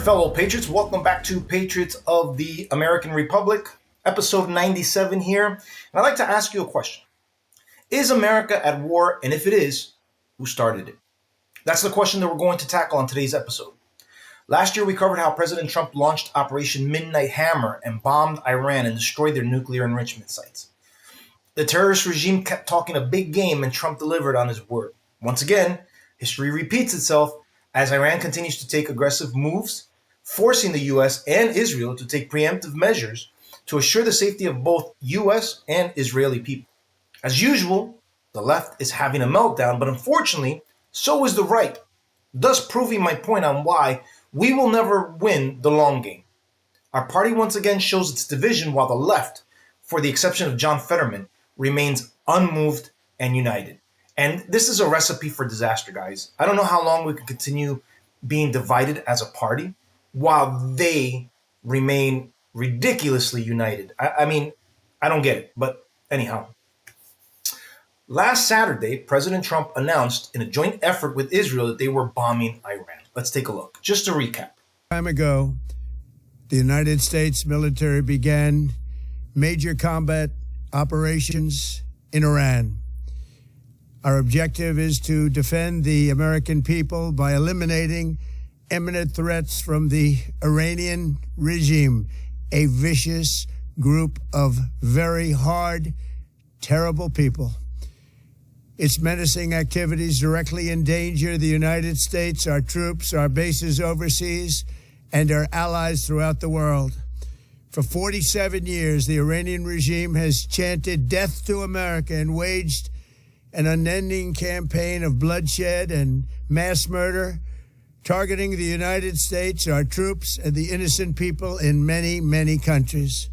fellow Patriots, welcome back to Patriots of the American Republic, episode 97 here. And I'd like to ask you a question. Is America at war? And if it is, who started it? That's the question that we're going to tackle on today's episode. Last year, we covered how President Trump launched Operation Midnight Hammer and bombed Iran and destroyed their nuclear enrichment sites. The terrorist regime kept talking a big game, and Trump delivered on his word. Once again, history repeats itself as Iran continues to take aggressive moves, forcing the U.S. and Israel to take preemptive measures to assure the safety of both U.S. and Israeli people. As usual, the left is having a meltdown, but unfortunately, so is the right, thus proving my point on why we will never win the long game. Our party once again shows its division, while the left, for the exception of John Fetterman, remains unmoved and united. And this is a recipe for disaster, guys. I don't know how long we can continue being divided as a party while they remain ridiculously united. I mean, I don't get it. But anyhow, last Saturday, President Trump announced in a joint effort with Israel that they were bombing Iran. Let's take a look. Just to recap. Time ago, the United States military began major combat operations in Iran. Our objective is to defend the American people by eliminating imminent threats from the Iranian regime, a vicious group of very hard, terrible people. Its menacing activities directly endanger the United States, our troops, our bases overseas, and our allies throughout the world. For 47 years, the Iranian regime has chanted death to America and waged an unending campaign of bloodshed and mass murder, targeting the United States, our troops, and the innocent people in many, many countries.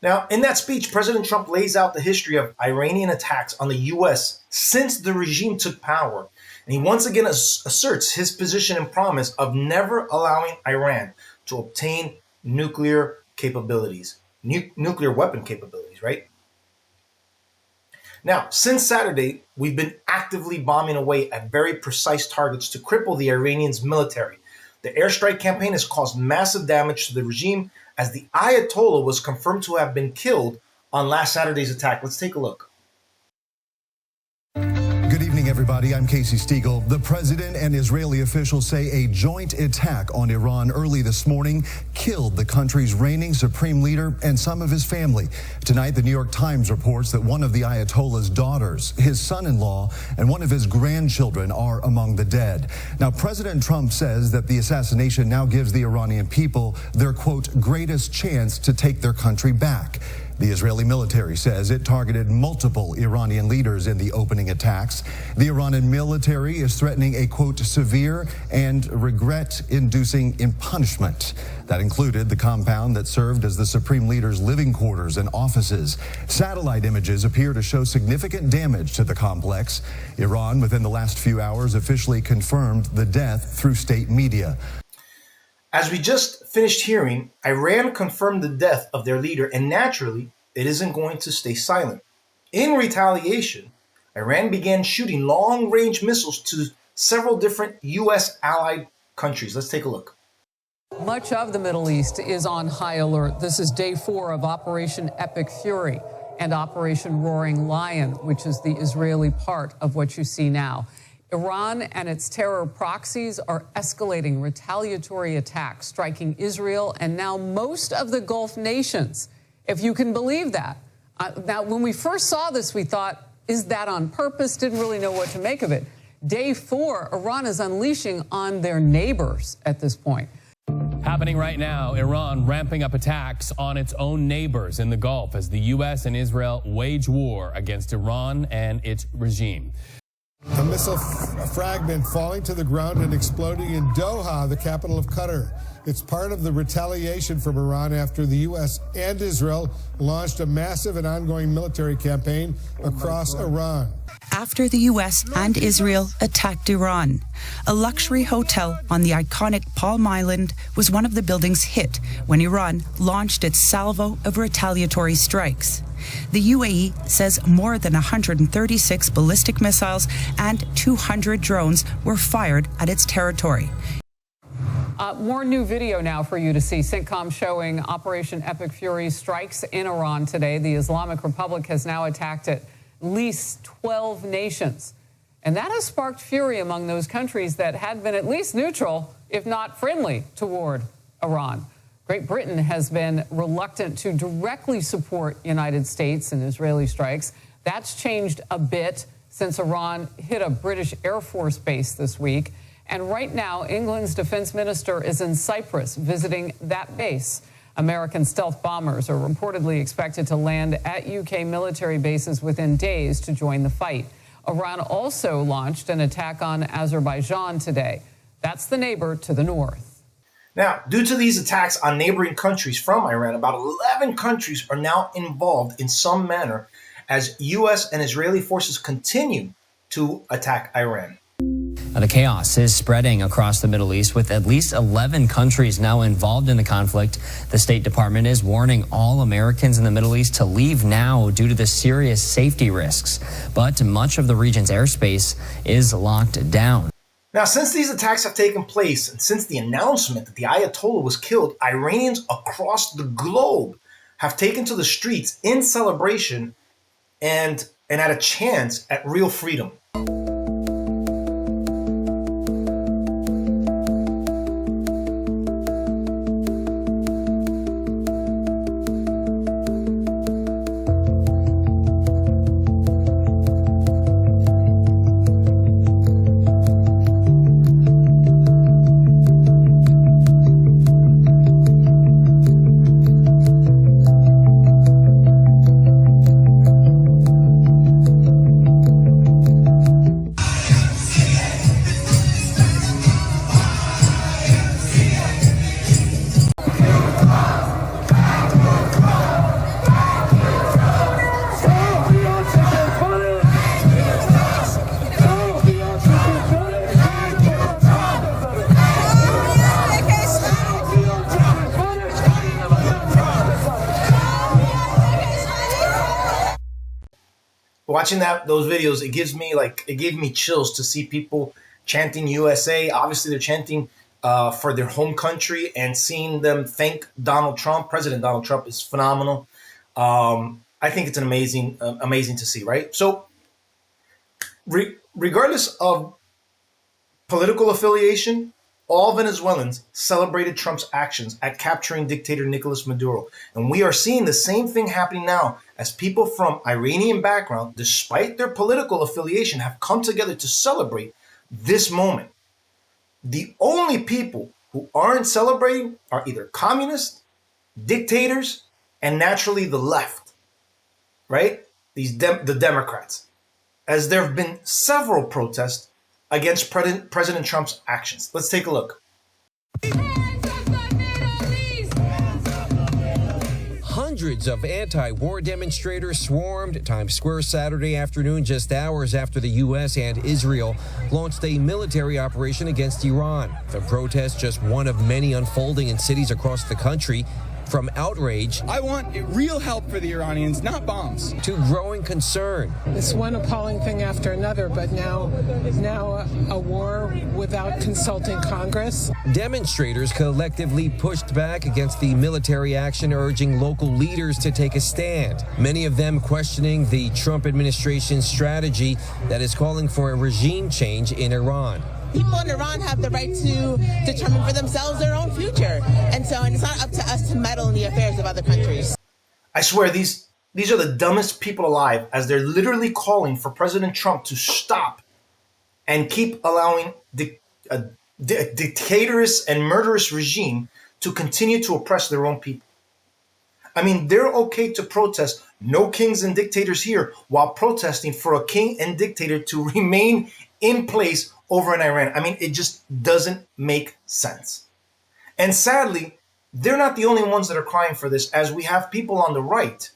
Now, in that speech, President Trump lays out the history of Iranian attacks on the U.S. since the regime took power. And he once again asserts his position and promise of never allowing Iran to obtain nuclear capabilities, nuclear weapon capabilities, right? Now, since Saturday, we've been actively bombing away at very precise targets to cripple the Iranians' military. The airstrike campaign has caused massive damage to the regime, as the Ayatollah was confirmed to have been killed on last Saturday's attack. Let's take a look. Good evening, everybody. I'm Casey Stiegel. The president and Israeli officials say a joint attack on Iran early this morning killed the country's reigning supreme leader and some of his family. Tonight, the New York Times reports that one of the Ayatollah's daughters, his son-in-law, and one of his grandchildren are among the dead. Now, President Trump says that the assassination now gives the Iranian people their, quote, greatest chance to take their country back. The Israeli military says it targeted multiple Iranian leaders in the opening attacks. The Iranian military is threatening a, quote, severe and regret-inducing punishment. That included the compound that served as the supreme leader's living quarters and offices. Satellite images appear to show significant damage to the complex. Iran, within the last few hours, officially confirmed the death through state media. As we just finished hearing, Iran confirmed the death of their leader, and naturally, it isn't going to stay silent. In retaliation, Iran began shooting long-range missiles to several different U.S. allied countries. Let's take a look. Much of the Middle East is on high alert. This is day 4 of Operation Epic Fury and Operation Roaring Lion, which is the Israeli part of what you see now. Iran and its terror proxies are escalating retaliatory attacks, striking Israel and now most of the Gulf nations, if you can believe that. Now, when we first saw this, we thought, is that on purpose? Didn't really know what to make of it. Day 4, Iran is unleashing on their neighbors at this point. Happening right now, Iran ramping up attacks on its own neighbors in the Gulf as the U.S. and Israel wage war against Iran and its regime. A missile fragment falling to the ground and exploding in Doha, the capital of Qatar. It's part of the retaliation from Iran after the U.S. and Israel launched a massive and ongoing military campaign across Iran. After the U.S. and Israel attacked Iran, a luxury hotel on the iconic Palm Island was one of the buildings hit when Iran launched its salvo of retaliatory strikes. The UAE says more than 136 ballistic missiles and 200 drones were fired at its territory. More new video now for you to see. CENTCOM showing Operation Epic Fury strikes in Iran today. The Islamic Republic has now attacked at least 12 nations. And that has sparked fury among those countries that had been at least neutral, if not friendly, toward Iran. Great Britain has been reluctant to directly support United States and Israeli strikes. That's changed a bit since Iran hit a British Air Force base this week. And right now, England's defense minister is in Cyprus visiting that base. American stealth bombers are reportedly expected to land at UK military bases within days to join the fight. Iran also launched an attack on Azerbaijan today. That's the neighbor to the north. Now, due to these attacks on neighboring countries from Iran, about 11 countries are now involved in some manner as U.S. and Israeli forces continue to attack Iran. The chaos is spreading across the Middle East, with at least 11 countries now involved in the conflict. The State Department is warning all Americans in the Middle East to leave now due to the serious safety risks. But much of the region's airspace is locked down. Now, since these attacks have taken place and since the announcement that the Ayatollah was killed, Iranians across the globe have taken to the streets in celebration and had a chance at real freedom. Watching those videos, it gave me chills to see people chanting USA. Obviously, they're chanting for their home country, and seeing them thank Donald Trump. President Donald Trump is phenomenal. I think it's amazing to see, right? So, regardless of political affiliation, all Venezuelans celebrated Trump's actions at capturing dictator Nicolas Maduro. And we are seeing the same thing happening now as people from Iranian background, despite their political affiliation, have come together to celebrate this moment. The only people who aren't celebrating are either communists, dictators, and naturally the left, right? The Democrats. As there have been several protests against President Trump's actions. Let's take a look. Hundreds of anti-war demonstrators swarmed Times Square Saturday afternoon, just hours after the U.S. and Israel launched a military operation against Iran. The protest, just one of many unfolding in cities across the country, from outrage, I want real help for the Iranians, not bombs, to growing concern. It's one appalling thing after another, but now a war without consulting Congress. Demonstrators collectively pushed back against the military action, urging local leaders to take a stand. Many of them questioning the Trump administration's strategy that is calling for a regime change in Iran. People in Iran have the right to determine for themselves their own future. And it's not up to us to meddle in the affairs of other countries. I swear, these are the dumbest people alive, as they're literally calling for President Trump to stop and keep allowing a dictatorous and murderous regime to continue to oppress their own people. I mean, they're okay to protest no kings and dictators here while protesting for a king and dictator to remain in place over in Iran. I mean, it just doesn't make sense. And sadly, they're not the only ones that are crying for this, as we have people on the right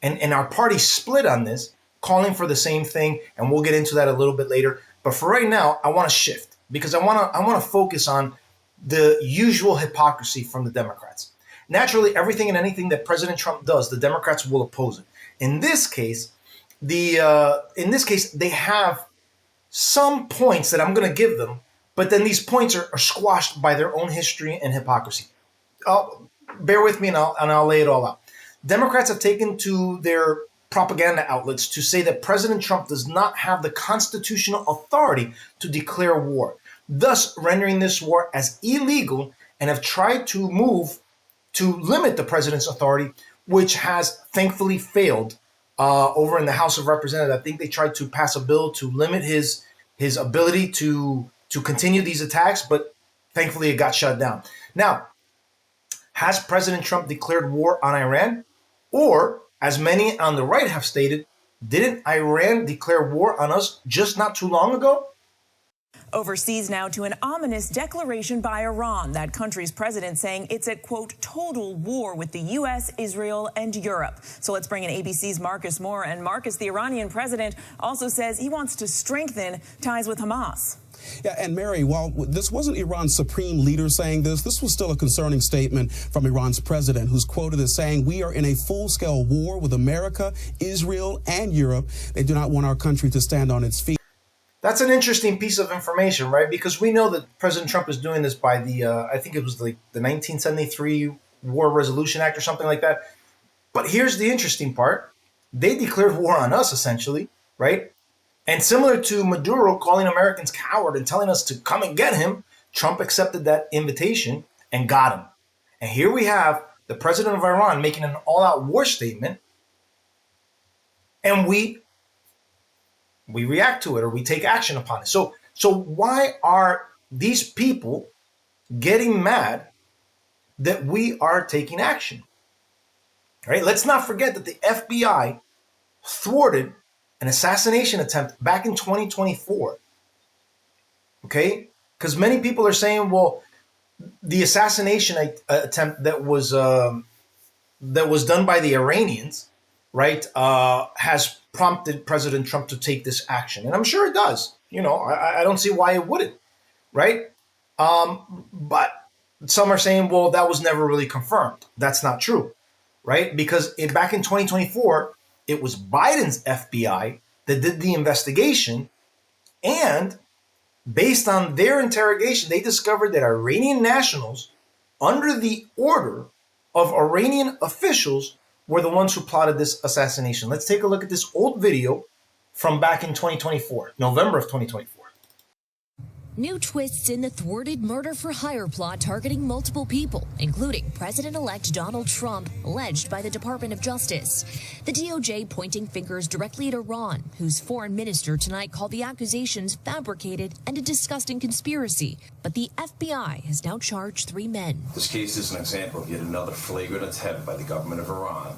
and our party split on this, calling for the same thing. And we'll get into that a little bit later. But for right now, I want to shift because I want to focus on the usual hypocrisy from the Democrats. Naturally, everything and anything that President Trump does, the Democrats will oppose it. In this case, they have some points that I'm going to give them but then these points are squashed by their own history and hypocrisy. Bear with me and I'll lay it all out. Democrats have taken to their propaganda outlets to say that President Trump does not have the constitutional authority to declare war, thus rendering this war as illegal, and have tried to move to limit the president's authority, which has thankfully failed over in the House of Representatives. I think they tried to pass a bill to limit his ability to continue these attacks, but thankfully it got shut down. Now, has President Trump declared war on Iran? Or, as many on the right have stated, didn't Iran declare war on us just not too long ago? Overseas now to an ominous declaration by Iran, that country's president saying it's at, quote, total war with the U.S., Israel, and Europe. So let's bring in ABC's Marcus Moore. And Marcus, the Iranian president also says he wants to strengthen ties with Hamas. Yeah, and Mary, while this wasn't Iran's supreme leader saying this was still a concerning statement from Iran's president, who's quoted as saying, "We are in a full-scale war with America, Israel, and Europe. They do not want our country to stand on its feet." That's an interesting piece of information, right? Because we know that President Trump is doing this by the, I think it was the 1973 War Resolution Act or something like that. But here's the interesting part. They declared war on us, essentially, right? And similar to Maduro calling Americans coward and telling us to come and get him, Trump accepted that invitation and got him. And here we have the president of Iran making an all-out war statement, and we react to it, or we take action upon it. So why are these people getting mad that we are taking action? Right? Let's not forget that the FBI thwarted an assassination attempt back in 2024. Okay? Because many people are saying, well, the assassination attempt that was done by the Iranians, right, has prompted President Trump to take this action. And I'm sure it does. You know, I don't see why it wouldn't, right? But some are saying, well, that was never really confirmed. That's not true, right? Because back in 2024, it was Biden's FBI that did the investigation, and based on their interrogation, they discovered that Iranian nationals, under the order of Iranian officials, were the ones who plotted this assassination. Let's take a look at this old video from back in 2024, November of 2024. New twists in the thwarted murder-for-hire plot targeting multiple people, including President-elect Donald Trump, alleged by the Department of Justice. The DOJ pointing fingers directly at Iran, whose foreign minister tonight called the accusations fabricated and a disgusting conspiracy. But the FBI has now charged 3 men. This case is an example of yet another flagrant attempt by the government of Iran,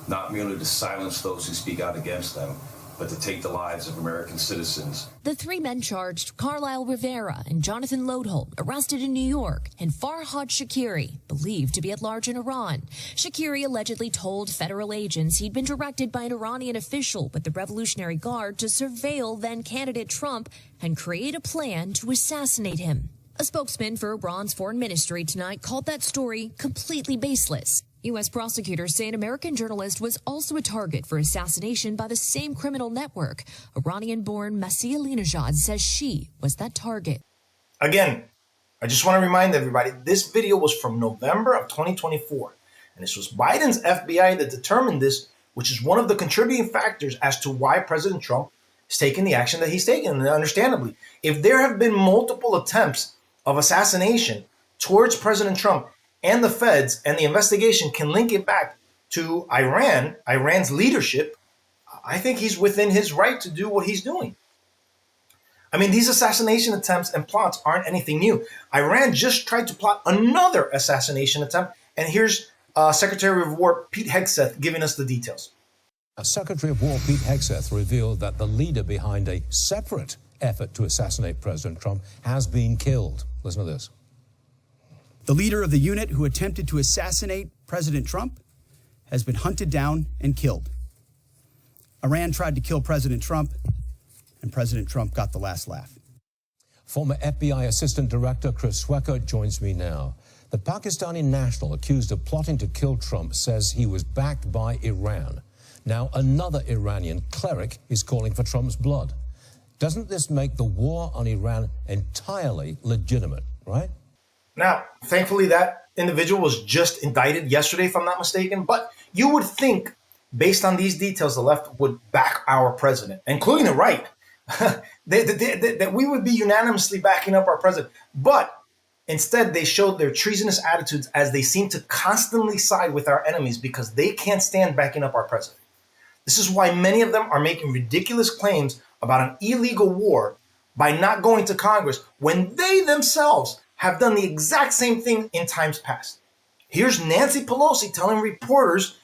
not merely to silence those who speak out against them, but to take the lives of American citizens. The 3 men charged, Carlisle Rivera and Jonathan Lodholt, arrested in New York, and Farhad Shakiri, believed to be at large in Iran. Shakiri allegedly told federal agents he'd been directed by an Iranian official with the Revolutionary Guard to surveil then-candidate Trump and create a plan to assassinate him. A spokesman for Iran's foreign ministry tonight called that story completely baseless. U.S. prosecutors say an American journalist was also a target for assassination by the same criminal network. Iranian-born Masih Alinejad says she was that target. Again, I just want to remind everybody, this video was from November of 2024. And this was Biden's FBI that determined this, which is one of the contributing factors as to why President Trump is taking the action that he's taken. And understandably, if there have been multiple attempts of assassination towards President Trump and the feds, and the investigation can link it back to Iran's leadership, I think he's within his right to do what he's doing. I mean, these assassination attempts and plots aren't anything new. Iran just tried to plot another assassination attempt, and here's Secretary of War Pete Hegseth giving us the details. Secretary of War Pete Hegseth revealed that the leader behind a separate effort to assassinate President Trump has been killed. Listen to this. The leader of the unit who attempted to assassinate President Trump has been hunted down and killed. Iran tried to kill President Trump, and President Trump got the last laugh. Former FBI Assistant Director Chris Swecker joins me now. The Pakistani national accused of plotting to kill Trump says he was backed by Iran. Now, another Iranian cleric is calling for Trump's blood. Doesn't this make the war on Iran entirely legitimate, right? Now, thankfully, that individual was just indicted yesterday, if I'm not mistaken. But you would think, based on these details, the left would back our president, including the right, that we would be unanimously backing up our president. But instead, they showed their treasonous attitudes as they seem to constantly side with our enemies because they can't stand backing up our president. This is why many of them are making ridiculous claims about an illegal war by not going to Congress when they themselves have done the exact same thing in times past. Here's Nancy Pelosi telling reporters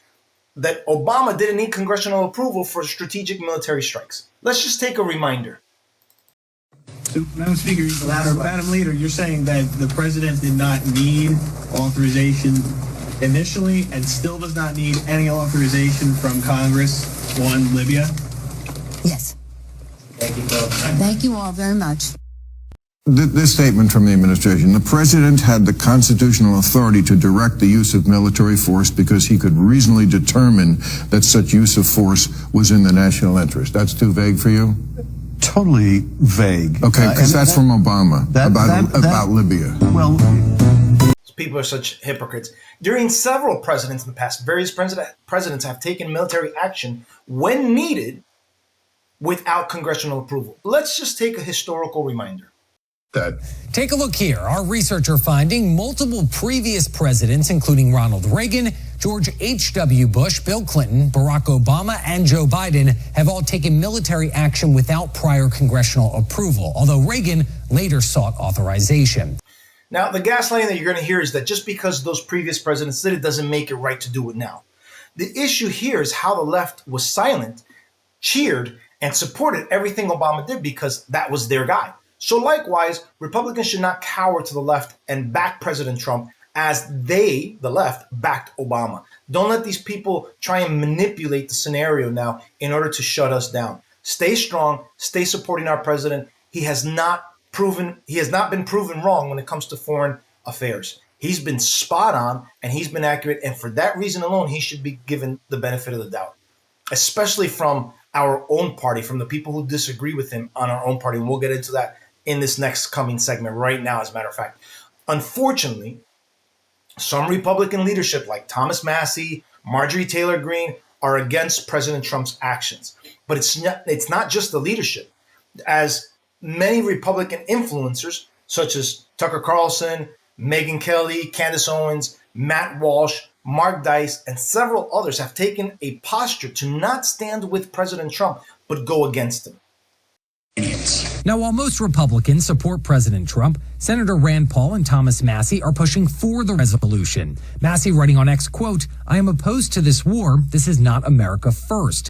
that Obama didn't need congressional approval for strategic military strikes. Let's just take a reminder. So, Madam Speaker, Madam Leader, you're saying that the president did not need authorization initially and still does not need any authorization from Congress on Libya? Yes. Thank you both. Thank you all very much. This statement from the administration: the president had the constitutional authority to direct the use of military force because he could reasonably determine that such use of force was in the national interest. That's too vague for you? Totally vague. Okay, because that's from Obama about Libya. Well, people are such hypocrites. During several presidents in the past, various presidents have taken military action when needed without congressional approval. Let's just take a historical reminder. Take a look here. Our researcher finding multiple previous presidents, including Ronald Reagan, George H.W. Bush, Bill Clinton, Barack Obama, and Joe Biden have all taken military action without prior congressional approval, although Reagan later sought authorization. Now, the gaslighting that you're going to hear is that just because those previous presidents did it doesn't make it right to do it now. The issue here is how the left was silent, cheered, and supported everything Obama did because that was their guy. So likewise, Republicans should not cower to the left and back President Trump as they, the left, backed Obama. Don't let these people try and manipulate the scenario now in order to shut us down. Stay strong, stay supporting our president. He has not been proven wrong when it comes to foreign affairs. He's been spot on and he's been accurate. And for that reason alone, he should be given the benefit of the doubt, especially from our own party, from the people who disagree with him on our own party. And we'll get into that in this next coming segment right now, as a matter of fact. Unfortunately, some Republican leadership like Thomas Massie, Marjorie Taylor Greene are against President Trump's actions. But it's not just the leadership. As many Republican influencers, such as Tucker Carlson, Megyn Kelly, Candace Owens, Matt Walsh, Mark Dice, and several others have taken a posture to not stand with President Trump, but go against him. Now, while most Republicans support President Trump, Senator Rand Paul and Thomas Massie are pushing for the resolution. Massie writing on X, quote, "I am opposed to this war. This is not America first."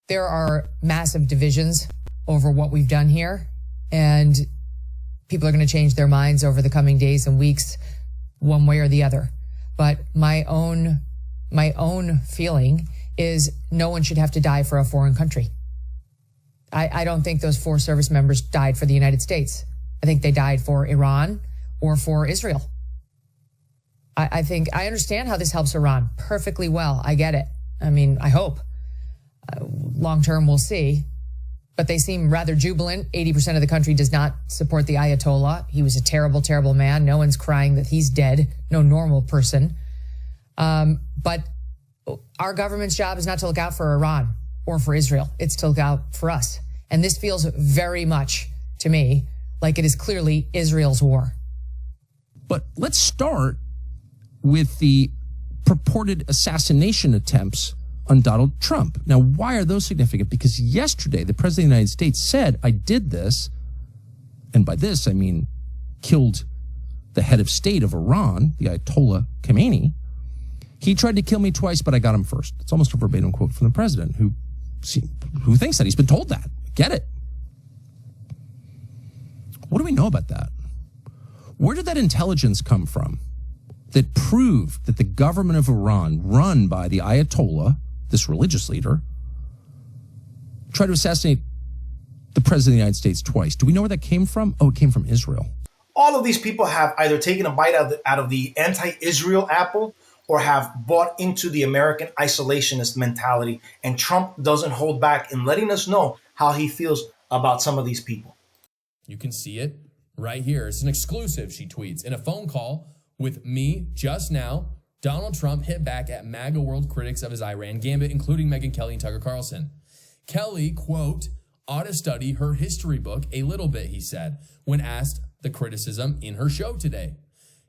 There are massive divisions over what we've done here, and people are going to change their minds over the coming days and weeks, one way or the other. But my own feeling is no one should have to die for a foreign country. I don't think those 4 service members died for the United States. I think they died for Iran or for Israel. I think I understand how this helps Iran perfectly well. I get it. I mean, I hope. Long term, we'll see. But they seem rather jubilant. 80% of the country does not support the Ayatollah. He was a terrible, terrible man. No one's crying that he's dead. No normal person. But our government's job is not to look out for Iran or for Israel. It's to look out for us. And this feels very much to me like it is clearly Israel's war. But let's start with the purported assassination attempts on Donald Trump. Now, why are those significant? Because yesterday, the President of the United States said, I did this, and by this, I mean killed the head of state of Iran, the Ayatollah Khamenei. He tried to kill me twice, but I got him first. It's almost a verbatim quote from the president, who thinks that. He's been told that. Get it. What do we know about that? Where did that intelligence come from that proved that the government of Iran, run by the Ayatollah, this religious leader, tried to assassinate the president of the United States twice? Do we know where that came from? Oh, it came from Israel. All of these people have either taken a bite out of the anti-Israel apple or have bought into the American isolationist mentality. And Trump doesn't hold back in letting us know how he feels about some of these people. You can see it right here. It's an exclusive, she tweets. In a phone call with me just now, Donald Trump hit back at MAGA world critics of his Iran gambit, including Megyn Kelly and Tucker Carlson. Kelly, quote, ought to study her history book a little bit, he said, when asked the criticism in her show today.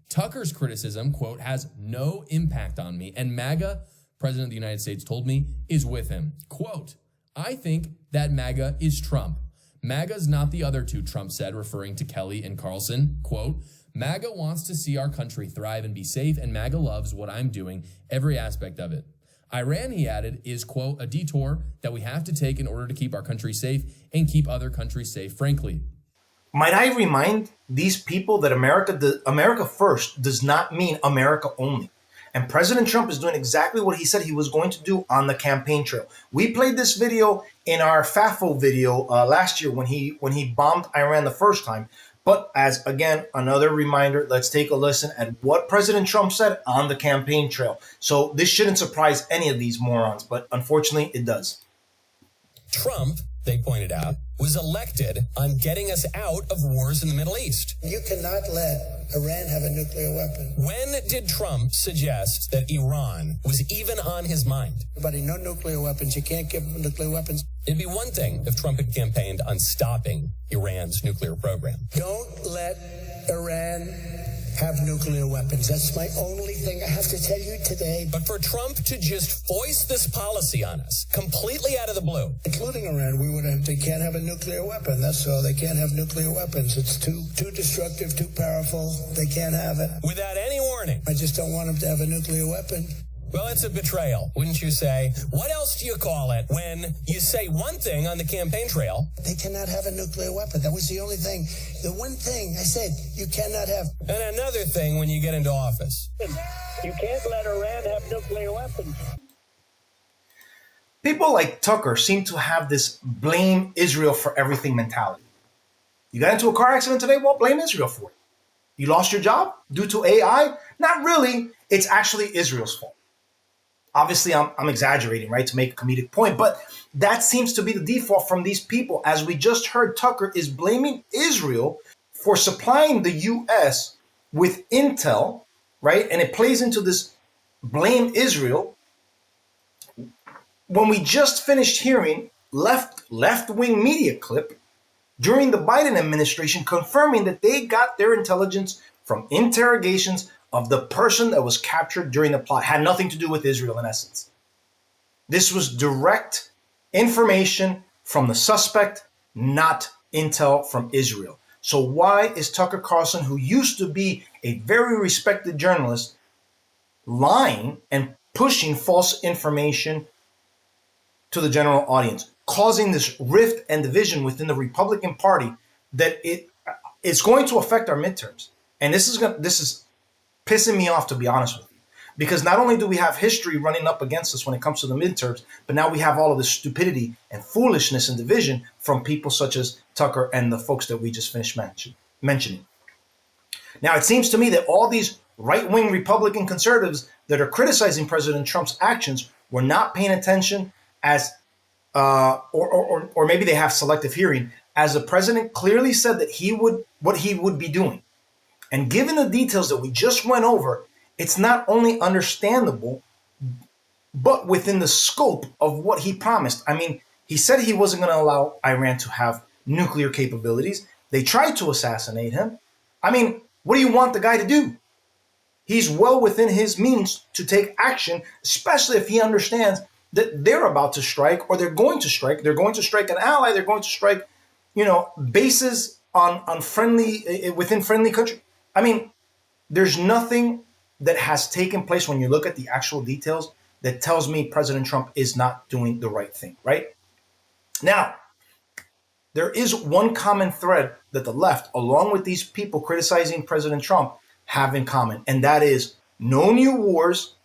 Tucker's criticism, quote, has no impact on me, and MAGA, President of the United States told me, is with him. Quote, I think that MAGA is Trump. MAGA's not the other two, Trump said, referring to Kelly and Carlson. Quote, MAGA wants to see our country thrive and be safe, and MAGA loves what I'm doing, every aspect of it. Iran, he added, is, quote, a detour that we have to take in order to keep our country safe and keep other countries safe, frankly. Might I remind these people that America first does not mean America only. And President Trump is doing exactly what he said he was going to do on the campaign trail. We played this video in our FAFO video last year when he bombed Iran the first time. But as, again, another reminder, let's take a listen at what President Trump said on the campaign trail. So this shouldn't surprise any of these morons, but unfortunately it does. Trump, they pointed out, was elected on getting us out of wars in the Middle East. You cannot let Iran have a nuclear weapon. When did Trump suggest that Iran was even on his mind? Everybody, no nuclear weapons. You can't give them nuclear weapons. It'd be one thing if Trump had campaigned on stopping Iran's nuclear program. Don't let Iran have nuclear weapons. That's my only thing I have to tell you today. But for Trump to just foist this policy on us, completely out of the blue. Including Iran, they can't have a nuclear weapon. That's all. They can't have nuclear weapons. It's too destructive, too powerful. They can't have it. Without any warning. I just don't want them to have a nuclear weapon. Well, it's a betrayal, wouldn't you say? What else do you call it when you say one thing on the campaign trail? They cannot have a nuclear weapon. That was the only thing. The one thing I said you cannot have. And another thing when you get into office. You can't let Iran have nuclear weapons. People like Tucker seem to have this blame Israel for everything mentality. You got into a car accident today? Well, blame Israel for it. You lost your job due to AI? Not really. It's actually Israel's fault. Obviously, I'm exaggerating, right, to make a comedic point, but that seems to be the default from these people. As we just heard, Tucker is blaming Israel for supplying the U.S. with intel, right? And it plays into this blame Israel. When we just finished hearing left-wing media clip during the Biden administration confirming that they got their intelligence from interrogations of the person that was captured during the plot. Had nothing to do with Israel in essence. This was direct information from the suspect, not intel from Israel. So why is Tucker Carlson, who used to be a very respected journalist, lying and pushing false information to the general audience, causing this rift and division within the Republican Party that it's going to affect our midterms? And this is pissing me off, to be honest with you, because not only do we have history running up against us when it comes to the midterms, but now we have all of this stupidity and foolishness and division from people such as Tucker and the folks that we just finished mentioning. Now, it seems to me that all these right-wing Republican conservatives that are criticizing President Trump's actions were not paying attention as, or maybe they have selective hearing, as the president clearly said that what he would be doing. And given the details that we just went over, it's not only understandable, but within the scope of what he promised. I mean, he said he wasn't going to allow Iran to have nuclear capabilities. They tried to assassinate him. I mean, what do you want the guy to do? He's well within his means to take action, especially if he understands that they're about to strike, or they're going to strike. They're going to strike an ally. They're going to strike, bases on within friendly countries. I mean, there's nothing that has taken place when you look at the actual details that tells me President Trump is not doing the right thing, right? Now, there is one common thread that the left, along with these people criticizing President Trump, have in common, and that is no new wars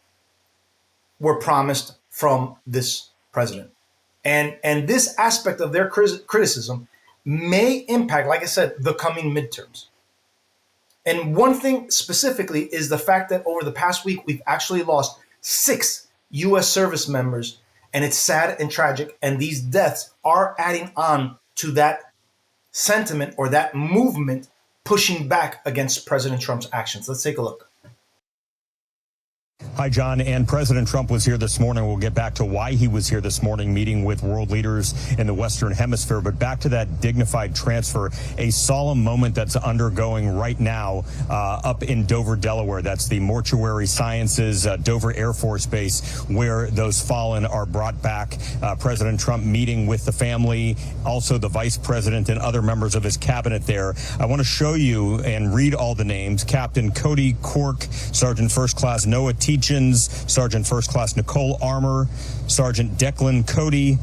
were promised from this president. And this aspect of their criticism may impact, like I said, the coming midterms. And one thing specifically is the fact that over the past week, we've actually lost 6 U.S. service members, and it's sad and tragic. And these deaths are adding on to that sentiment or that movement pushing back against President Trump's actions. Let's take a look. Hi, John. And President Trump was here this morning. We'll get back to why he was here this morning, meeting with world leaders in the Western Hemisphere. But back to that dignified transfer, a solemn moment that's undergoing right now up in Dover, Delaware. That's the Mortuary Sciences Dover Air Force Base, where those fallen are brought back. President Trump meeting with the family, also the vice president and other members of his cabinet there. I want to show you and read all the names. Captain Cody Cork, Sergeant First Class Noah Teachins, Sergeant First Class Nicole Armour, Sergeant Declan Cody,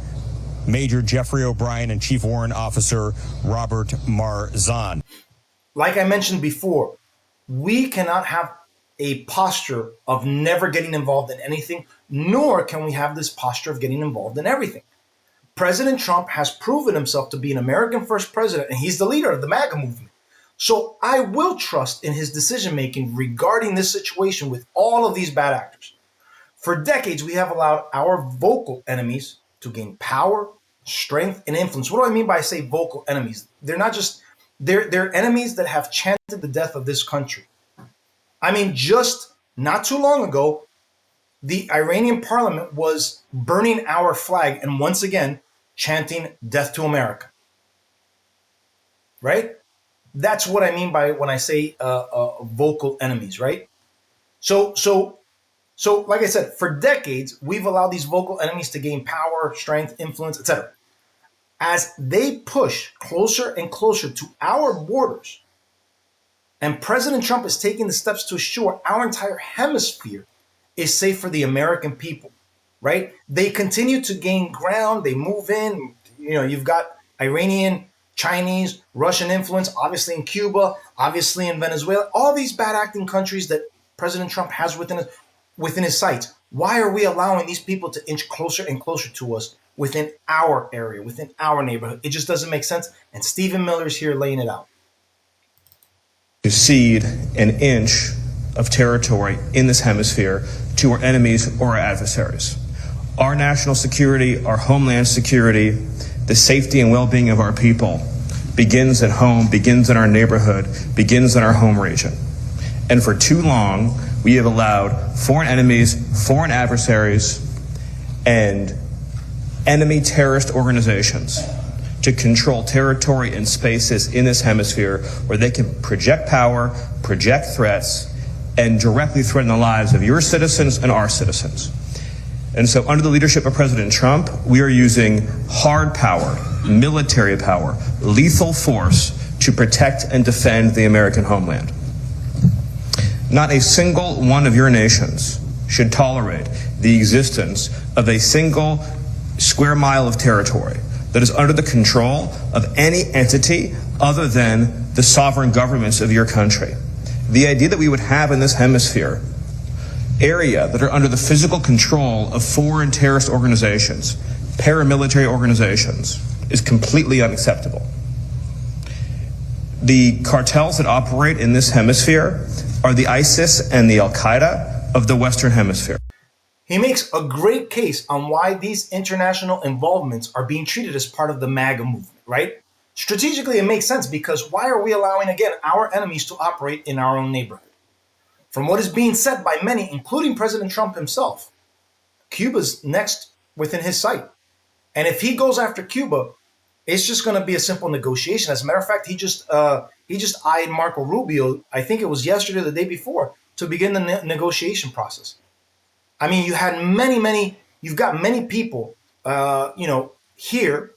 Major Jeffrey O'Brien, and Chief Warrant Officer Robert Marzan. Like I mentioned before, we cannot have a posture of never getting involved in anything, nor can we have this posture of getting involved in everything. President Trump has proven himself to be an American first president, and he's the leader of the MAGA movement. So I will trust in his decision-making regarding this situation with all of these bad actors. For decades, we have allowed our vocal enemies to gain power, strength, and influence. What do I mean by say vocal enemies? They're not just, they're enemies that have chanted the death of this country. I mean, just not too long ago, the Iranian parliament was burning our flag and once again chanting death to America. Right? That's what I mean by when I say vocal enemies, right? So, like I said, for decades, we've allowed these vocal enemies to gain power, strength, influence, etc. As they push closer and closer to our borders, and President Trump is taking the steps to assure our entire hemisphere is safe for the American people, right? They continue to gain ground. They move in. You know, you've got Iranian, Chinese, Russian influence, obviously in Cuba, obviously in Venezuela, all these bad acting countries that President Trump has within his sights. Why are we allowing these people to inch closer and closer to us within our area, within our neighborhood? It just doesn't make sense. And Stephen Miller's here laying it out. To cede an inch of territory in this hemisphere to our enemies or our adversaries. Our national security, our homeland security, the safety and well-being of our people begins at home, begins in our neighborhood, begins in our home region. And for too long, we have allowed foreign enemies, foreign adversaries, and enemy terrorist organizations to control territory and spaces in this hemisphere where they can project power, project threats, and directly threaten the lives of your citizens and our citizens. And so under the leadership of President Trump, we are using hard power, military power, lethal force to protect and defend the American homeland. Not a single one of your nations should tolerate the existence of a single square mile of territory that is under the control of any entity other than the sovereign governments of your country. The idea that we would have in this hemisphere area that are under the physical control of foreign terrorist organizations, paramilitary organizations, is completely unacceptable. The cartels that operate in this hemisphere are the ISIS and the Al-Qaeda of the Western Hemisphere. He makes a great case on why these international involvements are being treated as part of the MAGA movement, right? Strategically, it makes sense because why are we allowing, again, our enemies to operate in our own neighborhood? From what is being said by many, including President Trump himself, Cuba's next within his sight. And if he goes after Cuba, it's just going to be a simple negotiation. As a matter of fact, he just eyed Marco Rubio, I think it was yesterday or the day before, to begin the negotiation process. I mean, you've got many people, here,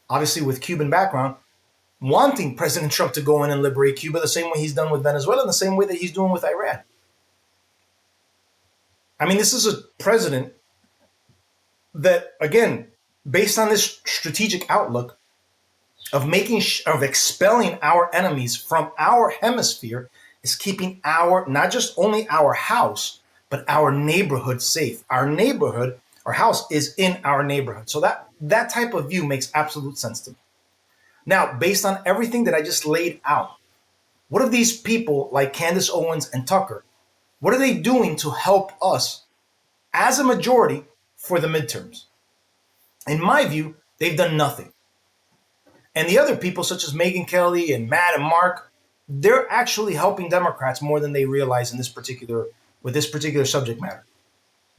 obviously with Cuban background, wanting President Trump to go in and liberate Cuba the same way he's done with Venezuela and the same way that he's doing with Iran. I mean, this is a president that, again, based on this strategic outlook of expelling our enemies from our hemisphere, is keeping not just only our house, but our neighborhood safe. Our neighborhood, our house is in our neighborhood. So that type of view makes absolute sense to me. Now, based on everything that I just laid out, what are these people like Candace Owens and Tucker, what are they doing to help us as a majority for the midterms? In my view, they've done nothing. And the other people, such as Megyn Kelly and Matt and Mark, they're actually helping Democrats more than they realize with this particular subject matter.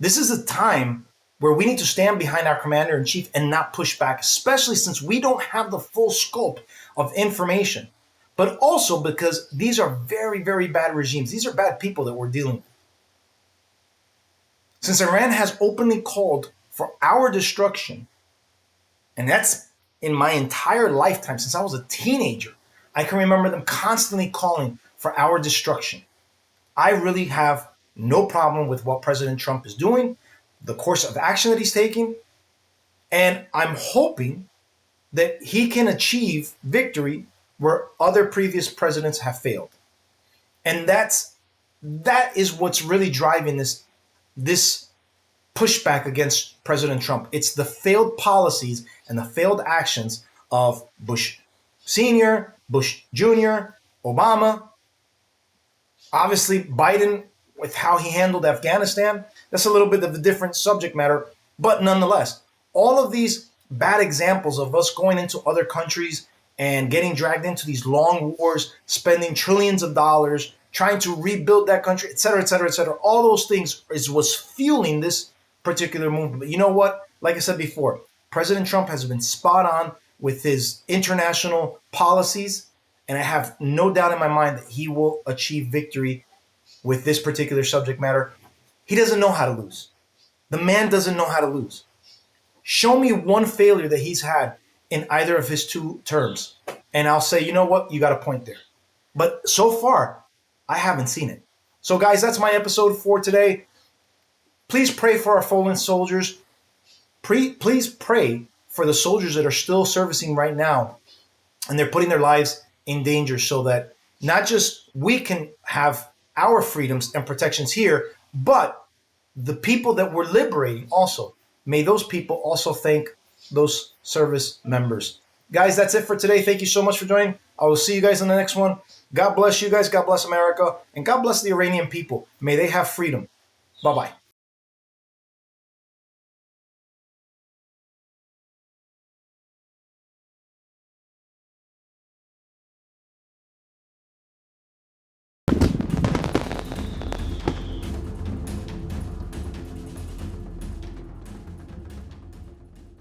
This is a time where we need to stand behind our commander in chief and not push back, especially since we don't have the full scope of information, but also because these are very, very bad regimes. These are bad people that we're dealing with. Since Iran has openly called for our destruction, and that's in my entire lifetime, since I was a teenager, I can remember them constantly calling for our destruction. I really have no problem with what President Trump is doing, the course of action that he's taking, and I'm hoping that he can achieve victory where other previous presidents have failed. And that is what's really driving this pushback against President Trump. It's the failed policies and the failed actions of Bush Sr., Bush Jr., Obama, obviously Biden with how he handled Afghanistan. That's a little bit of a different subject matter, but nonetheless, all of these bad examples of us going into other countries and getting dragged into these long wars, spending trillions of dollars, trying to rebuild that country, et cetera, et cetera, et cetera. All those things is what's fueling this particular movement. But you know what? Like I said before, President Trump has been spot on with his international policies, and I have no doubt in my mind that he will achieve victory with this particular subject matter. He doesn't know how to lose. The man doesn't know how to lose. Show me one failure that he's had in either of his two terms, and I'll say, you know what? You got a point there. But so far, I haven't seen it. So guys, that's my episode for today. Please pray for our fallen soldiers. Please pray for the soldiers that are still servicing right now, and they're putting their lives in danger so that not just we can have our freedoms and protections here, but the people that we're liberating also. May those people also thank those service members. Guys, that's it for today. Thank you so much for joining. I will see you guys in the next one. God bless you guys. God bless America. And God bless the Iranian people. May they have freedom. Bye-bye.